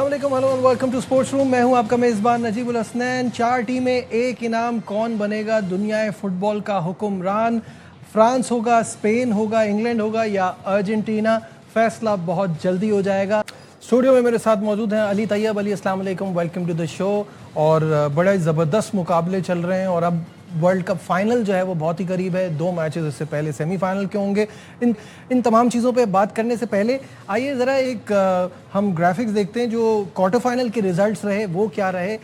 अस्सलाम वालेकुम, hello and welcome to sports room. मैं हूं आपका मेज़बान नजीबुल हसनैन। 4 टीमें, एक इनाम। कौन बनेगा दुनिया फुटबॉल का हुक्मरान? फ्रांस होगा, स्पेन होगा, इंग्लैंड होगा या अर्जेंटीना? फैसला बहुत जल्दी हो जाएगा। स्टूडियो में मेरे साथ मौजूद हैं अली तैयब। अली, अस्सलाम वालेकुम, वेलकम टू द शो। और बड़े ज़बरदस्त मुकाबले चल रहे हैं और अब वर्ल्ड कप फाइनल जो है वो बहुत ही करीब है। 2 मैचेस इससे पहले सेमीफाइनल के होंगे। इन तमाम चीज़ों पे बात करने से पहले आइए ज़रा एक हम ग्राफिक्स देखते हैं जो क्वार्टर फाइनल के रिजल्ट्स रहे वो क्या रहे।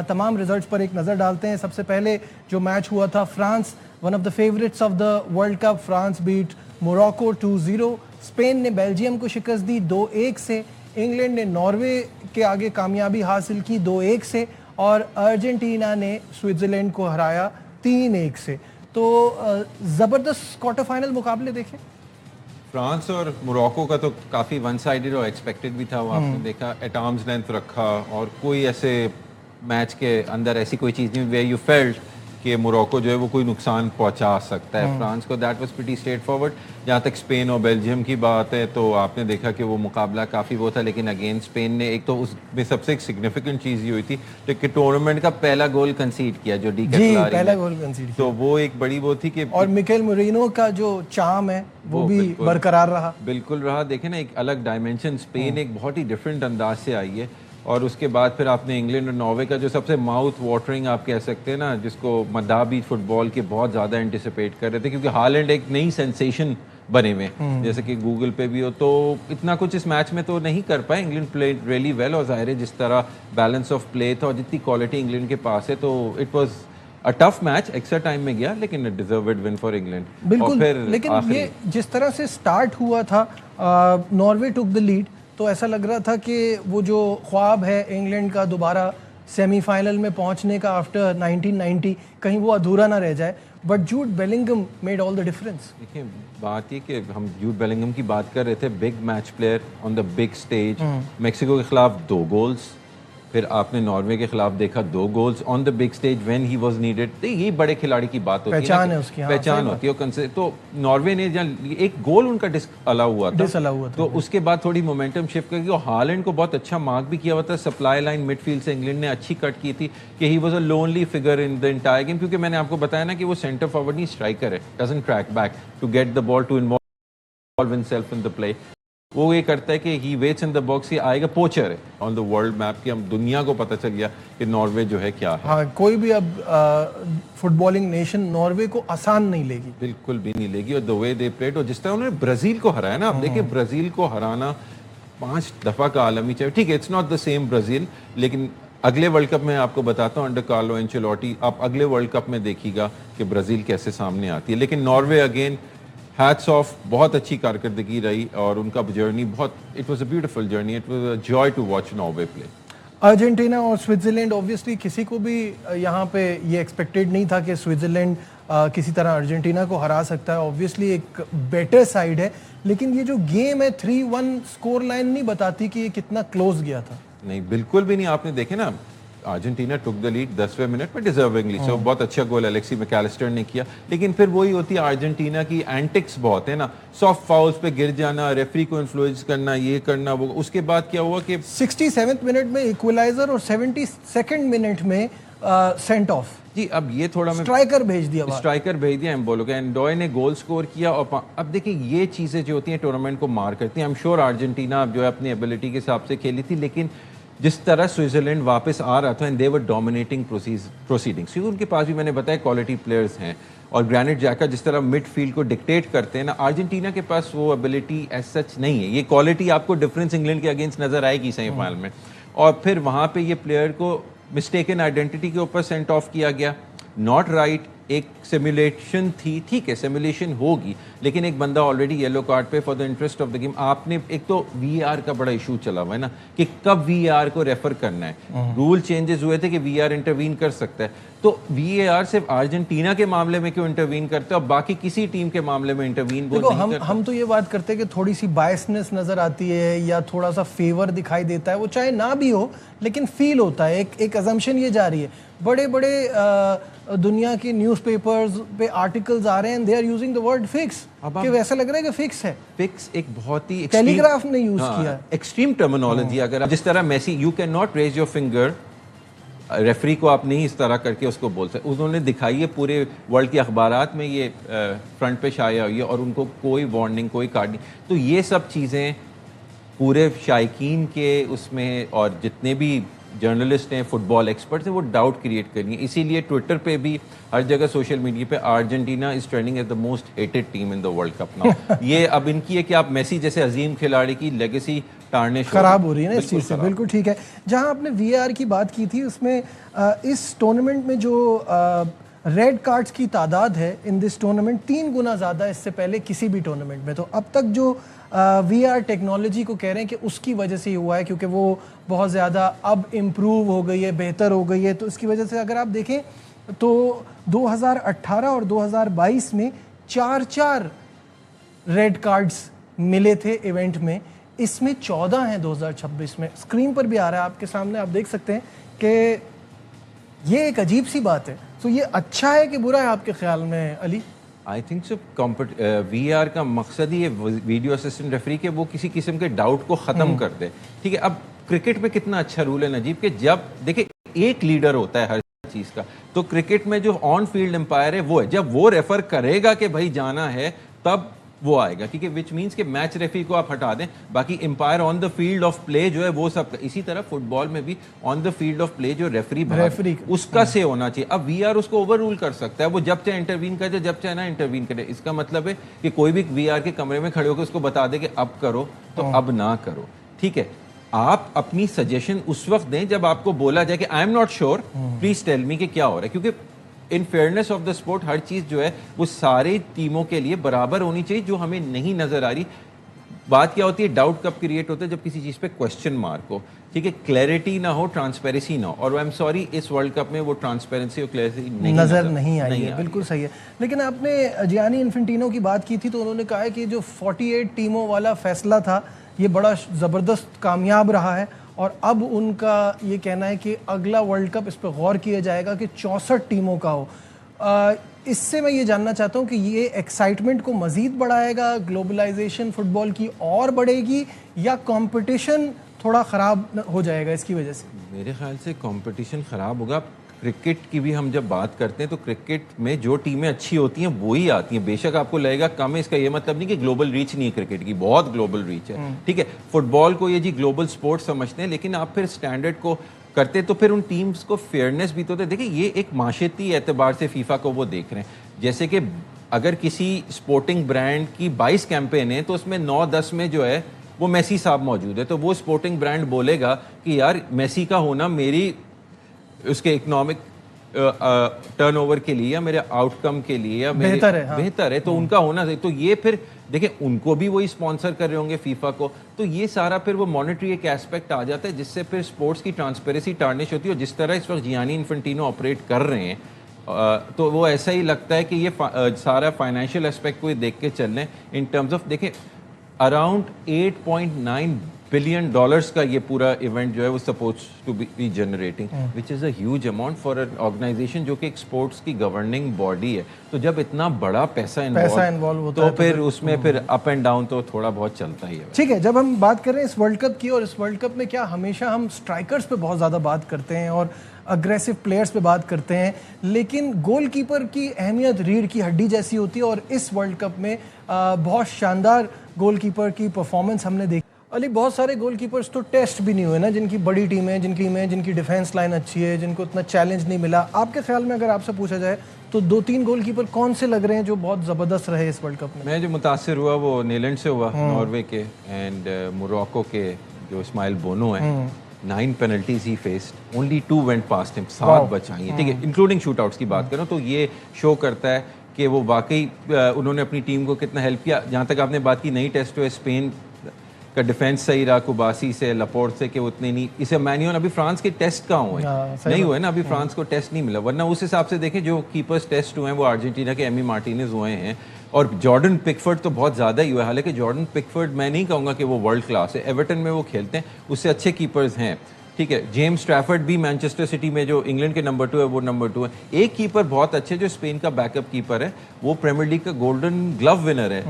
तमाम रिजल्ट्स पर एक नज़र डालते हैं। सबसे पहले जो मैच हुआ था, France one of the favourites of the world cup, France beat Morocco 2-0। Spain ने बेल्जियम को शिकस्त दी 2-1 से। इंग्लैंड ने नॉर्वे के आगे कामयाबी हासिल की 2-1 से। और अर्जेंटीना ने स्विट्ज़रलैंड को हराया 3-1 से। तो ज़बरदस्त क्वार्टर फाइनल मुकाबले देखे। फ्रांस और मोरक्को का तो काफ़ी वन साइडेड और एक्सपेक्टेड भी था। वो आपने देखा, एट आर्म्स लेंथ रखा और कोई ऐसे मैच के अंदर ऐसी कोई चीज़ नहीं वे यू फेल्ट कि मोरक्को जो है वो कोई नुकसान पहुंचा सकता है फ्रांस को। That was pretty straight forward. जहाँ तक स्पेन और बेल्जियम की बात है तो आपने देखा कि वो मुकाबला काफ़ी वो था, लेकिन अगेन स्पेन ने एक तो उसमें सबसे एक सिग्निफिकेंट चीज़ ये हुई थी कि टूर्नामेंट का पहला गोल कंसीड किया जो डी पहला गोल कंसीड किया, तो वो एक बड़ी वो थी कि और मिकेल मोरिनो का जो चार्म है वो भी बरकरार रहा। बिल्कुल रहा। देखें ना, एक अलग डायमेंशन, स्पेन एक बहुत ही डिफरेंट अंदाज से आई है। और उसके बाद फिर आपने इंग्लैंड और नॉर्वे का जो सबसे माउथ वाटरिंग आप कह सकते हैं ना, जिसको मदाबी फुटबॉल के बहुत ज़्यादा एंटिसिपेट कर रहे थे क्योंकि हालैंड एक नई सेंसेशन बने हुए, जैसे कि गूगल पे भी हो, तो इतना कुछ इस मैच में तो नहीं कर पाए। इंग्लैंड प्लेड रियली वेल और ज़ाहिर है जिस तरह बैलेंस ऑफ प्ले था और जितनी क्वालिटी इंग्लैंड के पास है, तो it was a tough match. Extra time में गया लेकिन डिजर्व्ड विन फॉर इंग्लैंड। बिल्कुल, फिर लेकिन ये जिस तरह से स्टार्ट हुआ था, नॉर्वे टुक द लीड, तो ऐसा लग रहा था कि वो जो ख्वाब है इंग्लैंड का दोबारा सेमीफाइनल में पहुंचने का आफ्टर 1990, कहीं वो अधूरा ना रह जाए। But Jude Bellingham made all the difference. देखिए, बात ये कि हम जूड बेलिंगम की बात कर रहे थे, big match player on the big stage. Mexico के खिलाफ 2 गोल्स, फिर आपने नॉर्वे के खिलाफ देखा 2 goals on the big stage when he was needed. तो ये बड़े खिलाड़ी की बात होती है, पहचान है उसकी, पहचान होती है। तो नॉर्वे ने एक गोल उनका डिसअलाउ हुआ था, तो उसके बाद थोड़ी मोमेंटम शिफ्ट करके और हालैंड को बहुत अच्छा मार्क भी किया हुआ था। सप्लाई लाइन मिडफील्ड से इंग्लैंड ने अच्छी कट की थी कि he was a lonely figure in the entire game, क्योंकि मैंने आपको बताया ना कि वो सेंटर फॉरवर्ड नहीं, स्ट्राइकर है, doesn't track back to get the ball to involve himself in the play. वो ये करता है कि he waits in the box, he आएगा, पोचर है ऑन द वर्ल्ड मैप की। हम दुनिया को पता चल गया कि नॉर्वे जो है क्या है। हाँ, कोई भी अब फुटबॉलिंग नेशन नॉर्वे को आसान नहीं लेगी, बिल्कुल भी नहीं लेगी। और द वे दे प्लेड और जिस तरह उन्होंने ब्राजील को हराया ना, आप देखिए ब्राजील को हराना 5 दफ़ा का आलमी चाहिए। ठीक है, it's not the same Brazil, लेकिन अगले वर्ल्ड कप में आपको बताता हूँ अंडर कार्लो एंचेलोटी, आप अगले वर्ल्ड कप में देखिएगा कि ब्राजील कैसे सामने आती है। लेकिन नॉर्वे अगेन हैट्स ऑफ, बहुत अच्छी कारकर्दगी रही और उनका जर्नी बहुत, it was a beautiful journey, it was a joy to watch Norway play. Argentina और स्विट्जरलैंड, ऑब्वियसली किसी को भी यहाँ पे ये एक्सपेक्टेड नहीं था कि स्विट्जरलैंड किसी तरह अर्जेंटीना को हरा सकता है। ऑब्वियसली एक बेटर साइड है, लेकिन ये जो गेम है 3-1 स्कोर लाइन नहीं बताती कि ये कितना क्लोज गया था। नहीं, बिल्कुल भी नहीं। आपने देखे ना, अर्जेंटीना टुक द लीड 10वें मिनट में डिजर्विंगली, सो बहुत अच्छा गोल अलेक्सी मैकलिस्टर ने किया। लेकिन फिर वही होती है अर्जेंटीना की एंटिक्स बहुत है ना, सॉफ्ट फाउल्स पे गिर जाना, रेफरी को इन्फ्लुएंस करना, ये करना वो। उसके बाद क्या हुआ कि 67वें मिनट में इक्वलाइजर और 72nd मिनट में सेंट ऑफ। जी, अब ये थोड़ा स्ट्राइकर भेज दिया एम्बोलो का, एंडोय ने गोल स्कोर किया। और अब देखिए ये चीज़ें जो होती हैं टूर्नामेंट को मार करती हैं। आई एम श्योर अर्जेंटीना जो है अपनी एबिलिटी के हिसाब से खेली थी, लेकिन जिस तरह स्विट्जरलैंड वापस आ रहा था and they were dominating proceedings, क्योंकि उनके पास भी मैंने बताया क्वालिटी प्लेयर्स हैं। और ग्रैनिट जैका जिस तरह मिडफील्ड को डिक्टेट करते हैं ना, अर्जेंटीना के पास वो एबिलिटी एज सच नहीं है। ये क्वालिटी आपको डिफरेंस इंग्लैंड के अगेंस्ट नजर आएगी सेमीफाइनल में। और फिर वहाँ पे ये प्लेयर को मिस्टेकन आइडेंटिटी के ऊपर सेंट ऑफ किया गया, नॉट राइट। एक सिमुलेशन थी, ठीक है सिमुलेशन होगी, लेकिन एक बंदा ऑलरेडी येलो कार्ड पे for the interest of the game. आपने एक तो वीआर का बड़ा इशू चला हुआ है ना कि कब वीआर को रेफर करना है। रूल चेंजेस हुए थे कि वीआर इंटरवीन कर सकता है, तो वीआर सिर्फ अर्जेंटीना के मामले में क्यों इंटरवीन करता है और बाकी किसी टीम के मामले में इंटरवीन वो नहीं करता। हम तो ये बात करते हैं कि थोड़ी सी बायसनेस नजर आती है या थोड़ा सा फेवर दिखाई देता है, वो चाहे ना भी हो लेकिन फील होता है, एक अजम्पशन ये जा रही है। बड़े बड़े दुनिया के न्यूज़पेपर्स पे आर्टिकल्स आ रहे हैं, they are using the word fix, कि वैसा लग रहा है कि फिक्स है। फिक्स एक बहुत ही टेलीग्राफ ने यूज किया एक्सट्रीम टर्मिनोलॉजी। अगर जिस तरह Messi, you can not raise your finger, referee को आप नहीं इस तरह करके उसको बोल सकते। उन्होंने दिखाई है पूरे वर्ल्ड के अखबारात में, ये फ्रंट पे शाया हुई है और उनको कोई वार्निंग, कोई कार्ड नहीं। तो ये सब चीज़ें पूरे शायकीन के उसमें और जितने भी जर्नलिस्ट हैं, फुटबॉल एक्सपर्ट्स हैं, वो डाउट क्रिएट करनी है। इसीलिए ट्विटर पे भी, हर जगह सोशल मीडिया पे, Argentina is trending as the most hated team in the world cup now. ये अब इनकी है कि आप मेसी जैसे अजीम खिलाड़ी की लेगेसी टार्निश खराब हो रही है ना इस चीज़ से। बिल्कुल ठीक है। जहां आपने वीआर की बात की थी, उसमें इस टूर्नामेंट में जो रेड कार्ड्स की तादाद है इन दिस टूर्नामेंट 3 गुना ज़्यादा इससे पहले किसी भी टूर्नामेंट में। तो अब तक जो वीआर टेक्नोलॉजी को कह रहे हैं कि उसकी वजह से ही हुआ है, क्योंकि वो बहुत ज़्यादा अब इम्प्रूव हो गई है, बेहतर हो गई है। तो इसकी वजह से अगर आप देखें तो 2018 और 2022 में 4-4 रेड कार्ड्स मिले थे इवेंट में, इसमें 14 हैं 2026 में। स्क्रीन पर भी आ रहा है आपके सामने, आप देख सकते हैं कि ये एक अजीब सी बात है। तो ये अच्छा है कि बुरा है आपके ख्याल में Ali? I think so VR का मकसद ही है वीडियो असिस्टेंट रेफरी के, वो किसी किस्म के डाउट को ख़त्म कर दे। ठीक है, अब क्रिकेट में कितना अच्छा रूल है नजीब, कि जब देखिए एक लीडर होता है हर चीज़ का, तो क्रिकेट में जो ऑन फील्ड एम्पायर है वो है, जब वो रेफर करेगा कि भाई जाना है तब वो आएगा। ठीक है, विच मीन्स कि मैच रेफरी को आप हटा दें, बाकी umpire on the field of play जो है वो सब। इसी तरह फुटबॉल में भी on the field of play जो रेफरी उसका से होना चाहिए। अब वीआर उसको ओवर रूल कर सकता है, वो जब चाहे इंटरवीन करे, जब चाहे ना इंटरवीन करे। इसका मतलब है कि कोई भी वीआर के कमरे में खड़े होकर उसको बता दे कि अब करो तो अब ना करो। ठीक है, आप अपनी सजेशन उस वक्त दें जब आपको बोला जाए कि I am not sure, please tell me कि क्या हो रहा है। क्योंकि in fairness of the sport हर चीज़ जो है वो सारी टीमों के लिए बराबर होनी चाहिए, जो हमें नहीं नजर आ रही। बात क्या होती है, डाउट कब क्रिएट होता है, जब किसी चीज़ पे क्वेश्चन मार्क हो। ठीक है, क्लैरिटी ना हो, ट्रांसपेरेंसी ना हो, और आई एम सॉरी इस वर्ल्ड कप में वो ट्रांसपेरेंसी और क्लैरिटी नजर नहीं आई है। बिल्कुल सही है। लेकिन आपने जियानी इन्फेंटिनो की बात की थी, तो उन्होंने कहा है कि जो 48 टीमों वाला फैसला था ये बड़ा ज़बरदस्त कामयाब रहा है, और अब उनका ये कहना है कि अगला वर्ल्ड कप इस पर गौर किया जाएगा कि 64 टीमों का हो। इससे मैं ये जानना चाहता हूँ कि ये एक्साइटमेंट को मज़ीद बढ़ाएगा, ग्लोबलाइजेशन फुटबॉल की और बढ़ेगी, या कंपटीशन थोड़ा ख़राब हो जाएगा इसकी वजह से? मेरे ख्याल से कंपटीशन ख़राब होगा। क्रिकेट की भी हम जब बात करते हैं तो क्रिकेट में जो टीमें अच्छी होती हैं वो ही आती हैं। बेशक आपको लगेगा कम है, इसका ये मतलब नहीं कि ग्लोबल रीच नहीं है क्रिकेट की, बहुत ग्लोबल रीच है। ठीक है, फुटबॉल को ये जी ग्लोबल स्पोर्ट समझते हैं, लेकिन आप फिर स्टैंडर्ड को करते तो फिर उन टीम्स को फेयरनेस भी तो होता है। देखिए, ये एक माशरती एतबार से फीफा को वो देख रहे हैं। जैसे कि अगर किसी स्पोर्टिंग ब्रांड की 22 कैंपेन है तो उसमें 9-10 में जो है वो मेसी साहब मौजूद है, तो वो स्पोर्टिंग ब्रांड बोलेगा कि यार मेसी का होना मेरी उसके इकोनॉमिक टर्नओवर के लिए या मेरे आउटकम के लिए या बेहतर है, हाँ। बेहतर है, तो उनका होना चाहिए। तो ये फिर देखिए उनको भी वही स्पॉन्सर कर रहे होंगे फीफा को, तो ये सारा फिर वो मॉनेटरी एक एस्पेक्ट आ जाता है जिससे फिर स्पोर्ट्स की ट्रांसपेरेंसी टार्निश होती है। और जिस तरह इस वक्त जियानी इन्फेंटिनो ऑपरेट कर रहे हैं, तो वो ऐसा ही लगता है कि ये सारा फाइनेंशियल एस्पेक्ट को ही देख के चल रहे हैं इन टर्म्स ऑफ। देखिए, अराउंड 8.9 बिलियन डॉलर्स का ये पूरा इवेंट जो है वो suppose to be generating, which is a huge amount for an organisation जो कि एक स्पोर्ट्स की गवर्निंग बॉडी है। तो जब इतना बड़ा पैसा इन्वॉल्व होता है तो फिर उसमें फिर अप एंड डाउन तो थोड़ा बहुत चलता ही है। ठीक है, जब हम बात कर रहे हैं इस वर्ल्ड कप की, और इस वर्ल्ड कप में क्या हमेशा हम स्ट्राइकर्स पे बहुत ज़्यादा बात करते हैं और अग्रेसिव प्लेयर्स पे बात करते हैं, लेकिन गोलकीपर की अहमियत रीढ़ की हड्डी जैसी होती है, और इस वर्ल्ड कप में बहुत शानदार गोलकीपर की परफॉर्मेंस हमने देखी। अली, बहुत सारे गोलकीपर्स तो टेस्ट भी नहीं हुए ना, जिनकी बड़ी टीमें, जिनकी डिफेंस लाइन अच्छी है, जिनको इतना चैलेंज नहीं मिला। आपके ख्याल में अगर आपसे पूछा जाए तो 2-3 गोलकीपर कौन से लग रहे हैं जो बहुत ज़बरदस्त रहे इस वर्ल्ड कप में? मैं जो मुतासिर हुआ वो नीलैंड से हुआ, नॉर्वे के, एंड मोरक्को के जो इस्माइल बोनो है। 9 पेनल्टीज ही faced, only 2 went past him, 7 बचाई हैं। ठीक है, इंक्लूडिंग शूटआउट्स की बात करूं तो ये शो करता है कि वो वाकई उन्होंने अपनी टीम को कितना हेल्प किया। जहाँ तक आपने बात की नई टेस्ट हुए, स्पेन का डिफेंस सही रहा, कुबासी से, लपोर्ट से, कि उतने नहीं। इसे मैन्यून अभी फ्रांस के टेस्ट कहाँ हुए नहीं हुए ना, अभी फ्रांस को टेस्ट नहीं मिला, वरना उस हिसाब से देखें जो कीपर्स टेस्ट हुए हैं वो अर्जेंटीना के एमी मार्टिनेज हुए हैं, और जॉर्डन पिकफोर्ड तो बहुत ज़्यादा ही हुआ है। हालांकि जॉर्डन पिकफोर्ड मैं नहीं कहूँगा कि वो वर्ल्ड क्लास है, एवर्टन में वो खेलते हैं, उससे अच्छे कीपर्स हैं। ठीक है, जेम्स स्ट्रैफर्ड भी मैनचेस्टर सिटी में जो इंग्लैंड के नंबर 2 है वो नंबर 2 है। एक कीपर बहुत अच्छे जो स्पेन का बैकअप कीपर है, वो प्रीमियर लीग का गोल्डन ग्लव विनर है,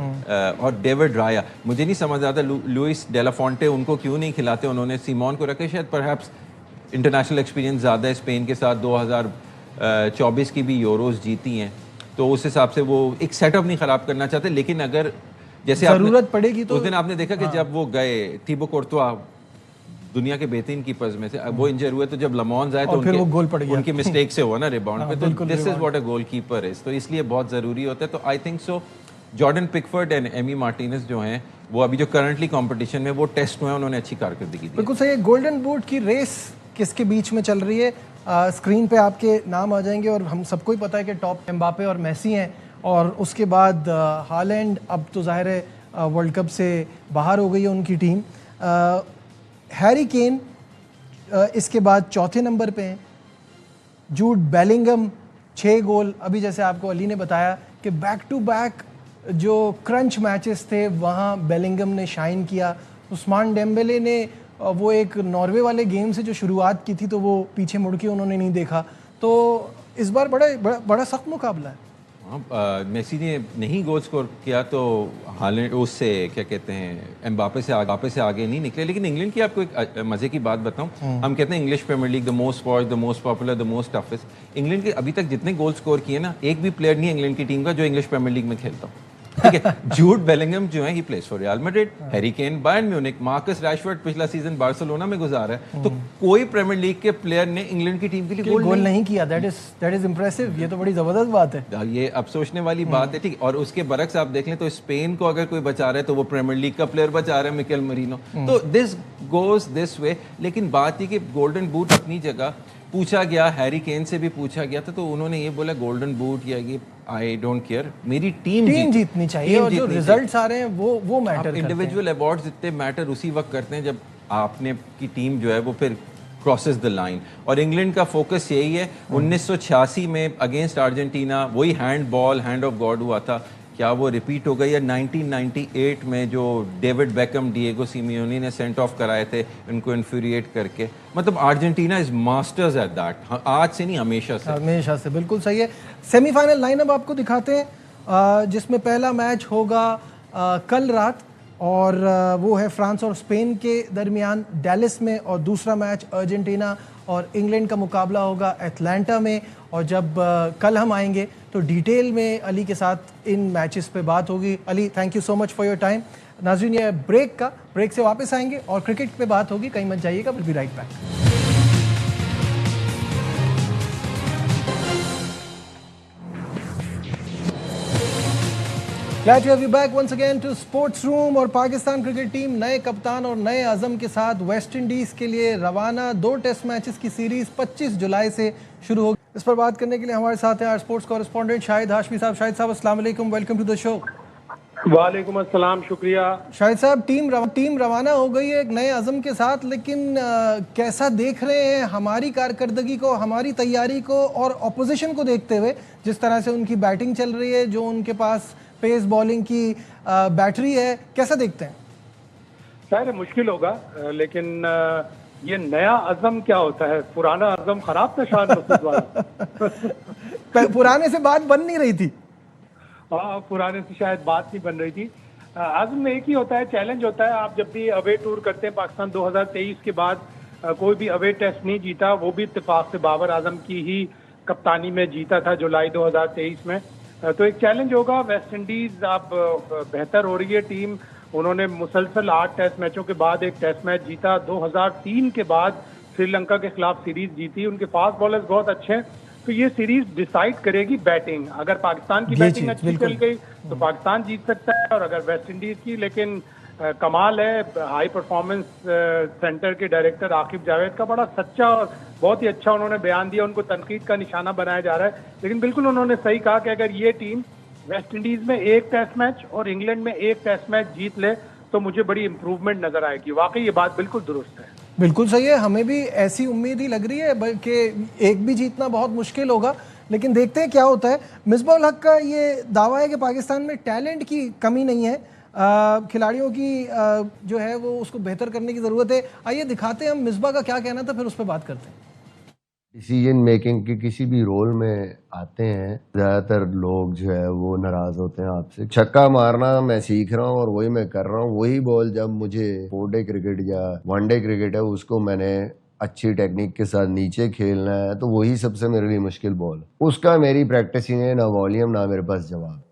और डेविड राया। मुझे नहीं समझ आता लुइस डेलाफोंटे उनको क्यों नहीं खिलाते, उन्होंने सीमोन को रखे, शायद परहैप्स इंटरनेशनल एक्सपीरियंस ज़्यादा है स्पेन के साथ, 2024 की भी यूरोज जीती हैं, तो उस हिसाब से वो एक सेटअप नहीं ख़राब करना चाहते। लेकिन अगर जैसे ज़रूरत पड़ेगी तो उस दिन आपने देखा कि जब वो गए थिबो कोर्तुआ दुनिया के बेहतरीन कीपर्स में से, अब वो इंजर हुए तो जब लमॉन्स आए तो फिर वो गोल पड़ गया, उनकी मिस्टेक से हुआ ना रिबाउंड पे, तो this is what a goalkeeper is, तो इसलिए बहुत ज़रूरी होता है। तो I think so Jordan Pickford and Amy Martinez जो हैं वो अभी जो करंटली कंपटीशन में वो टेस्ट में उन्होंने अच्छी कारकर्दगी दी। बिल्कुल सही है। गोल्डन बूट की रेस किसके बीच में चल रही है? स्क्रीन पे आपके नाम आ जाएंगे और हम सबको ही पता है कि टॉप एम्बापे और मेसी हैं, और उसके बाद हालैंड, अब तो ज़ाहिर है वर्ल्ड कप से बाहर हो गई है उनकी टीम। हैरी केन इसके बाद चौथे नंबर पे हैं। जूड बेलिंगम 6 गोल। अभी जैसे आपको अली ने बताया कि बैक टू बैक जो क्रंच मैचेस थे वहाँ बेलिंगम ने शाइन किया। उस्मान डेम्बेले ने वो एक नॉर्वे वाले गेम से जो शुरुआत की थी तो वो पीछे मुड़ के उन्होंने नहीं देखा। तो इस बार बड़ा सख्त मुकाबला है। मेसी ने नहीं गोल स्कोर किया तो हालैंड उससे क्या कहते हैं एम्बापे से आगे नहीं निकले। लेकिन इंग्लैंड की आपको एक मजे की बात बताऊं, हम कहते हैं English Premier League the most watch, the most popular, the most toughest. England के अभी तक जितने गोल स्कोर किए ना, एक भी प्लेयर नहीं है इंग्लैंड की टीम का जो इंग्लिश प्रीमियर लीग में खेलता हो, ठीक है। जूड बेलिंगम जो है he plays for Real Madrid, Harry Kane Bayern Munich, Marcus Rashford पिछला सीजन बार्सिलोना में गुजारा है। तो कोई प्रीमियर लीग के प्लेयर ने इंग्लैंड की टीम के लिए गोल नहीं किया। That is impressive. ये तो बड़ी जबरदस्त बात है। ये अब सोचने वाली बात है, ठीक। और उसके बरक्स आप देख लें तो स्पेन को अगर कोई बचा रहा है तो वो प्रीमियर लीग का प्लेयर बचा रहा है, मिकेल मरीनो। तो दिस गोज दिस वे। लेकिन बात ये कि गोल्डन बूट अपनी जगह, पूछा गया हैरी केन से भी पूछा गया था तो उन्होंने ये बोला गोल्डन बूट या ये आई डोंट केयर, मेरी टीम जीतनी चाहिए और जो रिजल्ट्स आ रहे हैं वो मैटर करते हैं। इंडिविजुअल अवार्ड्स इतने मैटर उसी वक्त करते हैं जब आपने की टीम जो है वो फिर क्रॉसेस द लाइन। और इंग्लैंड का फोकस यही है। 1986 में अगेंस्ट अर्जेंटीना वही हैंड ऑफ गॉड हुआ था, क्या वो रिपीट हो गई है? 1998 में जो डेविड बेकम, डिएगो सिमियोनी ने सेंट ऑफ कराए थे उनको इन्फ्यूरिएट करके। मतलब Argentina is masters at that, आज से नहीं हमेशा से। बिल्कुल सही है। सेमीफाइनल लाइनअप आपको दिखाते हैं, जिसमें पहला मैच होगा कल रात, और वो है फ्रांस और स्पेन के दरमियान डेलिस में, और दूसरा मैच अर्जेंटीना और इंग्लैंड का मुकाबला होगा एटलांटा में। और जब कल हम आएंगे तो डिटेल में अली के साथ इन मैचेस पे बात होगी। Ali, thank you so much for your time. नाज़रीन, ये ब्रेक से वापस आएंगे और क्रिकेट पे बात होगी, कहीं मत जाइएगा, will be right back. Glad to have you back once again to Sports Room। और पाकिस्तान क्रिकेट टीम नए कप्तान और नए अज़म के साथ वेस्ट इंडीज़ के लिए रवाना। 2 टेस्ट मैचेस की सीरीज़ 25 जुलाई से शुरू होगी। इस पर बात करने के लिए हमारे साथ हैं our sports correspondent Shahid Hashmi साहब। शाहिद साहब, अस्सलाम वालेकुम, वेलकम टू द शो। वालेकुम अस्सलाम, शुक्रिया। शाहिद साहब, टीम रवाना हो गई है एक नए अज़म के साथ, लेकिन कैसा देख रहे हैं हमारी कारकर्दगी को, हमारी तैयारी को, और ऑपोजिशन को देखते हुए जिस तरह से उनकी बैटिंग चल रही है, जो उनके पास पेस बॉलिंग की बैटरी है, कैसा देखते हैं? शायद मुश्किल होगा, लेकिन ये नया अज़म क्या होता है? पुराना अज़म खराब था शायद वाला। पुराने से बात बन नहीं रही थी। हाँ, पुराने से शायद बात नहीं बन रही थी। अज़म में एक ही होता है, चैलेंज होता है। आप जब भी अवे टूर करते हैं, पाकिस्तान 2023 के बाद कोई भी अवे टेस्ट नहीं जीता, वो भी इत्तेफाक से बाबर आजम की ही कप्तानी में जीता था जुलाई 2023 में। तो एक चैलेंज होगा। वेस्ट इंडीज अब बेहतर हो रही है टीम। उन्होंने मुसलसल 8 टेस्ट मैचों के बाद एक टेस्ट मैच जीता। 2003 के बाद श्रीलंका के खिलाफ सीरीज जीती। उनके फास्ट बॉलर्स बहुत अच्छे हैं, तो ये सीरीज डिसाइड करेगी बैटिंग। अगर पाकिस्तान की बैटिंग अच्छी चल गई तो पाकिस्तान जीत सकता है, और अगर वेस्ट इंडीज की। लेकिन कमाल है हाई परफॉर्मेंस सेंटर के डायरेक्टर आकिब जावेद का, बड़ा सच्चा और बहुत ही अच्छा उन्होंने बयान दिया। उनको तनकीद का निशाना बनाया जा रहा है, लेकिन बिल्कुल उन्होंने सही कहा कि अगर ये टीम वेस्ट इंडीज में 1 टेस्ट मैच और इंग्लैंड में 1 टेस्ट मैच जीत ले तो मुझे बड़ी इंप्रूवमेंट नजर आएगी। वाकई ये बात बिल्कुल दुरुस्त है। बिल्कुल सही है, हमें भी ऐसी उम्मीद ही लग रही है, बल्कि एक भी जीतना बहुत मुश्किल होगा, लेकिन देखते हैं क्या होता है। मिसबाह उल हक का ये दावा है कि पाकिस्तान में टैलेंट की कमी नहीं है, खिलाड़ियों की जो है वो उसको बेहतर करने की ज़रूरत है। आइए दिखाते हैं हम मिसबा का क्या कहना था, फिर उस पर बात करते हैं। डिसीजन मेकिंग के किसी भी रोल में आते हैं, ज़्यादातर लोग जो है वो नाराज़ होते हैं आपसे। छक्का मारना मैं सीख रहा हूँ और वही मैं कर रहा हूँ। वही बॉल जब मुझे 4 डे क्रिकेट या 1 डे क्रिकेट है उसको मैंने अच्छी टेक्निक के साथ नीचे खेलना है, तो वही सबसे मेरे लिए मुश्किल बॉल। उसका मेरी प्रैक्टिस ही है, ना वॉल्यूम ना मेरे पास जवाब।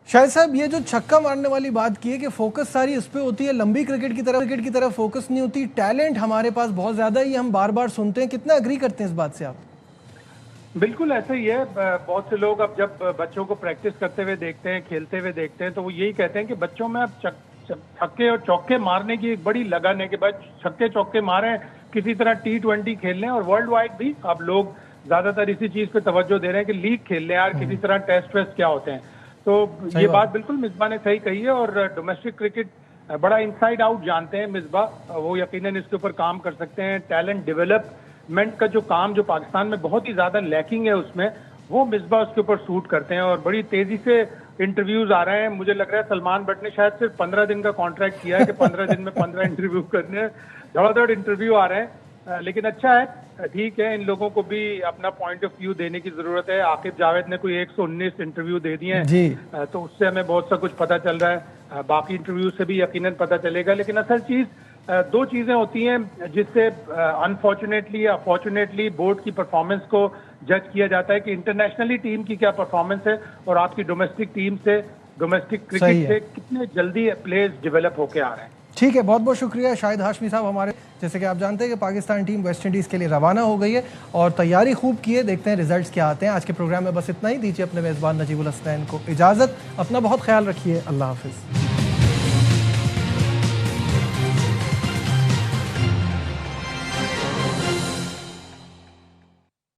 शाहिद साहब, ये जो छक्का मारने वाली बात की है कि फोकस सारी इस पे होती है, लंबी क्रिकेट की तरफ फोकस नहीं होती। टैलेंट हमारे पास बहुत ज्यादा है, ये हम बार बार सुनते हैं। कितना एग्री करते हैं इस बात से आप? बिल्कुल ऐसा ही है। बहुत से लोग अब जब बच्चों को प्रैक्टिस करते हुए देखते हैं, खेलते हुए देखते हैं, तो वो यही कहते हैं कि बच्चों में अब छक्के और चौके मारने की एक बड़ी लगन है कि बस छक्के चौके मारें, किसी तरह T20 खेल लें। और वर्ल्ड वाइड भी अब लोग ज्यादातर इसी चीज पे तवज्जो दे रहे हैं कि लीग खेल लें यार, किसी तरह टेस्ट वेस्ट क्या होते हैं। तो ये बात बिल्कुल मिसबा ने सही कही है। और डोमेस्टिक क्रिकेट बड़ा इनसाइड आउट जानते हैं मिसबा, वो यकीनन इसके ऊपर काम कर सकते हैं। टैलेंट डेवलपमेंट का जो काम जो पाकिस्तान में बहुत ही ज्यादा लैकिंग है उसमें, वो मिसबा उसके ऊपर सूट करते हैं। और बड़ी तेजी से इंटरव्यूज आ रहे हैं। मुझे लग रहा है सलमान बट ने शायद सिर्फ 15 दिन का कॉन्ट्रैक्ट किया है कि 15 दिन में 15 इंटरव्यू करने हैं। धड़ाधड़ इंटरव्यू आ रहे हैं, लेकिन अच्छा है, ठीक है। इन लोगों को भी अपना पॉइंट ऑफ व्यू देने की जरूरत है। आकिब जावेद ने कोई 119 इंटरव्यू दे दिए हैं, तो उससे हमें बहुत सा कुछ पता चल रहा है। बाकी इंटरव्यू से भी यकीनन पता चलेगा। लेकिन असल चीज दो चीजें होती हैं जिससे अनफॉर्चुनेटली या फॉर्चुनेटली बोर्ड की परफॉर्मेंस को जज किया जाता है कि इंटरनेशनली टीम की क्या परफॉर्मेंस है और आपकी डोमेस्टिक टीम से, डोमेस्टिक क्रिकेट से कितने जल्दी प्लेयर्स डेवलप होके आ रहे हैं। ठीक है, बहुत बहुत शुक्रिया शाहिद हाशमी साहब। हमारे जैसे कि आप जानते हैं कि पाकिस्तान टीम वेस्ट इंडीज़ के लिए रवाना हो गई है और तैयारी खूब की है। देखते हैं रिजल्ट्स क्या आते हैं। आज के प्रोग्राम में बस इतना ही। दीजिए अपने मेज़बान नजीबुल हसनैन को इजाज़त। अपना बहुत ख्याल रखिए। अल्लाह हाफिज़।